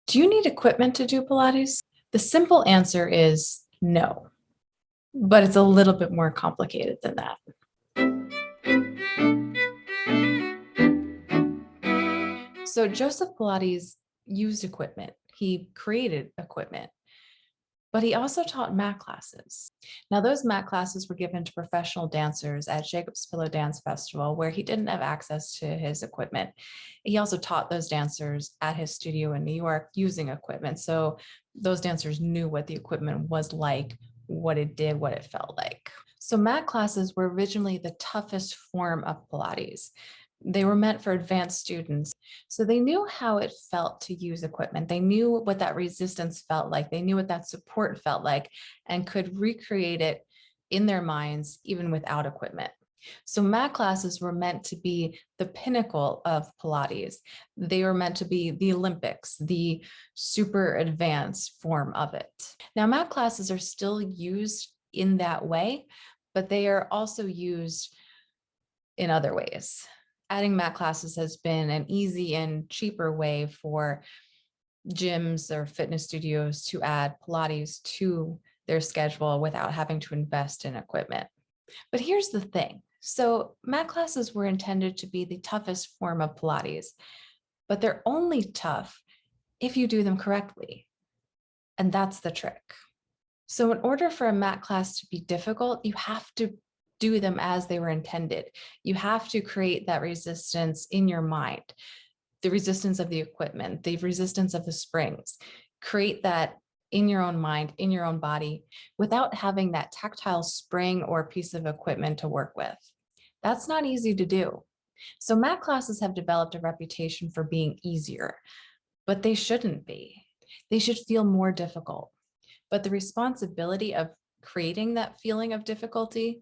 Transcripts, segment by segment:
Do you need equipment to do Pilates? The simple answer is no, but it's a little bit more complicated than that. So Joseph Pilates used equipment. He created equipment, but he also taught mat classes. Now, those mat classes were given to professional dancers at Jacob's Pillow Dance Festival, where he didn't have access to his equipment. He also taught those dancers at his studio in New York using equipment. So those dancers knew what the equipment was like, what it did, what it felt like. So mat classes were originally the toughest form of Pilates. They were meant for advanced students. So they knew how it felt to use equipment. They knew what that resistance felt like. They knew what that support felt like and could recreate it in their minds, even without equipment. So mat classes were meant to be the pinnacle of Pilates. They were meant to be the Olympics, the super advanced form of it. Now, mat classes are still used in that way, but they are also used in other ways. Adding mat classes has been an easy and cheaper way for gyms or fitness studios to add Pilates to their schedule without having to invest in equipment. But here's the thing. So mat classes were intended to be the toughest form of Pilates, but they're only tough if you do them correctly. And that's the trick. So in order for a mat class to be difficult, you have to do them as they were intended. You have to create that resistance in your mind, the resistance of the equipment, the resistance of the springs. Create that in your own mind, in your own body, without having that tactile spring or piece of equipment to work with. That's not easy to do. So mat classes have developed a reputation for being easier, but they shouldn't be. They should feel more difficult. But the responsibility of creating that feeling of difficulty,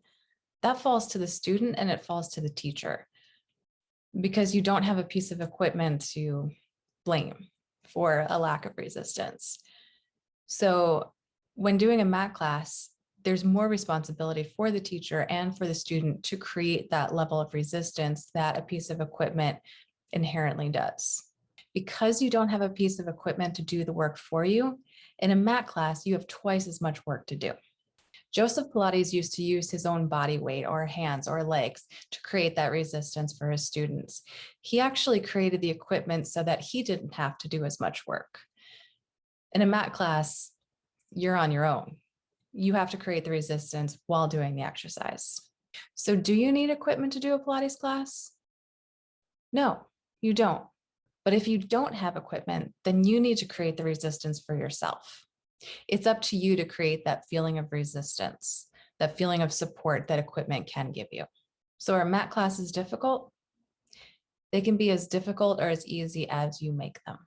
that falls to the student and it falls to the teacher, because you don't have a piece of equipment to blame for a lack of resistance. So when doing a mat class, there's more responsibility for the teacher and for the student to create that level of resistance that a piece of equipment inherently does. Because you don't have a piece of equipment to do the work for you, in a mat class, you have twice as much work to do. Joseph Pilates used to use his own body weight or hands or legs to create that resistance for his students. He actually created the equipment so that he didn't have to do as much work. In a mat class, you're on your own. You have to create the resistance while doing the exercise. So do you need equipment to do a Pilates class? No, you don't. But if you don't have equipment, then you need to create the resistance for yourself. It's up to you to create that feeling of resistance, that feeling of support that equipment can give you. So are mat classes difficult? They can be as difficult or as easy as you make them.